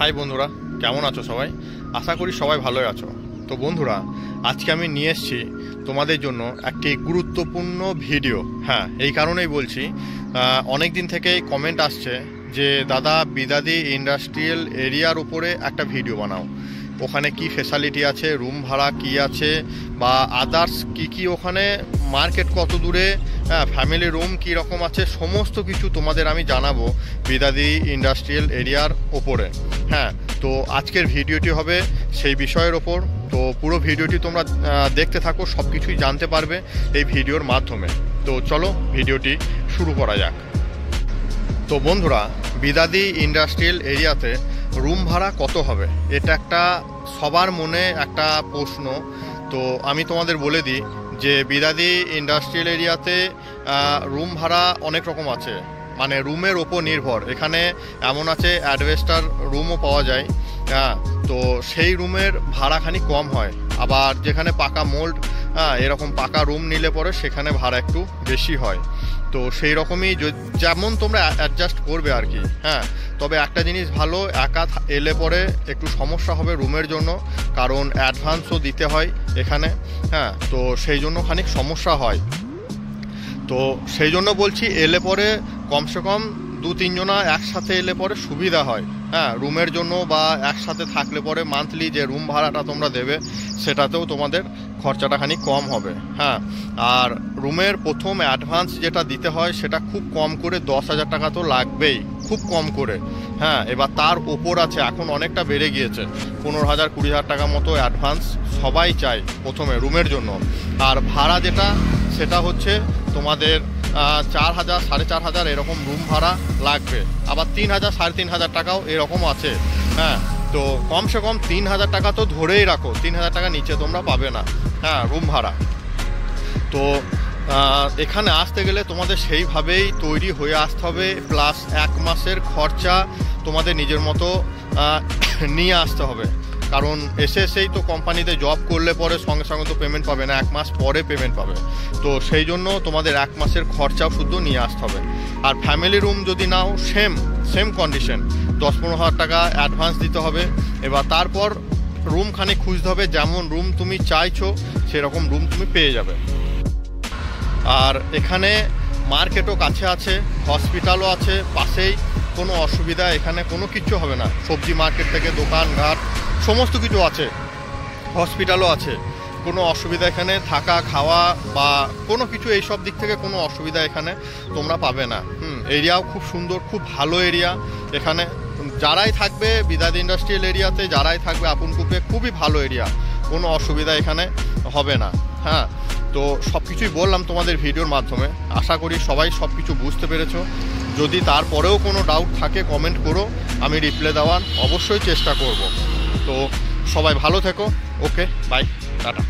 High বন্ধুরা, কেমন আছো সবাই? আশা করি সবাই ভালোই আছো। তো বন্ধুরা, আজকে আমি নিয়ে এসেছি তোমাদের জন্য একটি গুরুত্বপূর্ণ ভিডিও। হ্যাঁ, এই কারণেই বলছি, অনেক দিন থেকেই কমেন্ট আসছে যে দাদা বিদাদি ইন্ডাস্ট্রিয়াল এরিয়ার উপরে একটা ভিডিও বানাও। ওখানে কি ফেসিলিটি আছে, রুম ভাড়া কি আছে, বা আদার্স কি ওখানে মার্কেট কত দূরে, ফ্যামিলি রুম কী রকম আছে, সমস্ত কিছু তোমাদের আমি জানাবো বিদাদি ইন্ডাস্ট্রিয়াল এরিয়ার ওপরে। হ্যাঁ, তো আজকের ভিডিওটি হবে সেই বিষয়ের ওপর। তো পুরো ভিডিওটি তোমরা দেখতে থাকো, সব কিছুই জানতে পারবে এই ভিডিওর মাধ্যমে। তো চলো ভিডিওটি শুরু করা যাক। তো বন্ধুরা, বিদাদি ইন্ডাস্ট্রিয়াল এরিয়াতে রুম ভাড়া কত হবে, এটা একটা সবার মনে একটা প্রশ্ন। তো আমি তোমাদের বলে দিই যে বিদাদি ইন্ডাস্ট্রিয়াল এরিয়াতে রুম ভাড়া অনেক রকম আছে, মানে রুমের ওপর নির্ভর। এখানে এমন আছে অ্যাডভেস্টার রুমও পাওয়া যায়, হ্যাঁ, তো সেই রুমের ভাড়া খানি কম হয়। আবার যেখানে পাকা মোল্ড, এরকম পাকা রুম নিলে পরে সেখানে ভাড়া একটু বেশি হয়। তো সেই রকমই যেমন তোমরা অ্যাডজাস্ট করবে আর কি। হ্যাঁ, তবে একটা জিনিস ভালো, একা এলে পরে একটু সমস্যা হবে রুমের জন্য, কারণ অ্যাডভান্সও দিতে হয় এখানে। হ্যাঁ, তো সেই জন্য খানিক সমস্যা হয়। তো সেই জন্য বলছি, এলে পরে কমসে কম 2-3 জনা একসাথে এলে পরে সুবিধা হয়। হ্যাঁ, রুমের জন্য বা একসাথে থাকলে পরে মান্থলি যে রুম ভাড়াটা তোমরা দেবে সেটাতেও তোমাদের খরচাটা খানিক কম হবে। হ্যাঁ, আর রুমের প্রথম অ্যাডভান্স যেটা দিতে হয় সেটা খুব কম করে 10,000 টাকা তো লাগবেই, খুব কম করে। হ্যাঁ, এবার তার ওপর আছে, এখন অনেকটা বেড়ে গিয়েছে, 15,000 20,000 টাকা মতো অ্যাডভান্স সবাই চায় প্রথমে রুমের জন্য। আর ভাড়া যেটা, সেটা হচ্ছে তোমাদের 4,000 4,500 এরকম রুম ভাড়া লাগবে। আবার 3,000 3,500 টাকাও এরকম আছে। হ্যাঁ, তো কমসে কম 3,000 টাকা তো ধরেই রাখো, 3,000 টাকা নিচে তোমরা পাবে না। হ্যাঁ, রুম ভাড়া। তো এখানে আসতে গেলে তোমাদের সেইভাবেই তৈরি হয়ে আসতে হবে, প্লাস 1 মাসের খরচা তোমাদের নিজের মতো নিয়ে আসতে হবে। কারণ এসেই তো কোম্পানিতে জব করলে পরে সঙ্গে সঙ্গে তো পেমেন্ট পাবে না, 1 মাস পরে পেমেন্ট পাবে। তো সেই জন্য তোমাদের 1 মাসের খরচাও শুধু নিয়ে আসতে হবে। আর ফ্যামিলি রুম যদি নাও, সেম কন্ডিশন, 10-15,000 টাকা অ্যাডভান্স দিতে হবে। এবার তারপর রুম খানিক খুঁজতে হবে, যেমন রুম তুমি চাইছো সেরকম রুম তুমি পেয়ে যাবে। আর এখানে মার্কেটও কাছে আছে, হসপিটালও আছে পাশেই, কোনো অসুবিধা এখানে কোনো কিচ্ছু হবে না। সবজি মার্কেট থেকে দোকানঘাট সমস্ত কিছু আছে, হসপিটালও আছে, কোনো অসুবিধা এখানে থাকা খাওয়া বা কোনো কিছু এইসব দিক থেকে কোনো অসুবিধা এখানে তোমরা পাবে না। এরিয়াও খুব সুন্দর, খুব ভালো এরিয়া। এখানে যারাই থাকবে বিদাদি ইন্ডাস্ট্রিয়াল এরিয়াতে, যারাই থাকবে আপনকুপে, খুবই ভালো এরিয়া, কোনো অসুবিধা এখানে হবে না। হ্যাঁ, তো সব কিছুই বললাম তোমাদের ভিডিওর মাধ্যমে, আশা করি সবাই সব কিছু বুঝতে পেরেছো। যদি তারপরেও কোনো ডাউট থাকে কমেন্ট করো, আমি রিপ্লাই দেওয়ার অবশ্যই চেষ্টা করব। তো সবাই ভালো থেকো, ওকে, বাই, টাটা।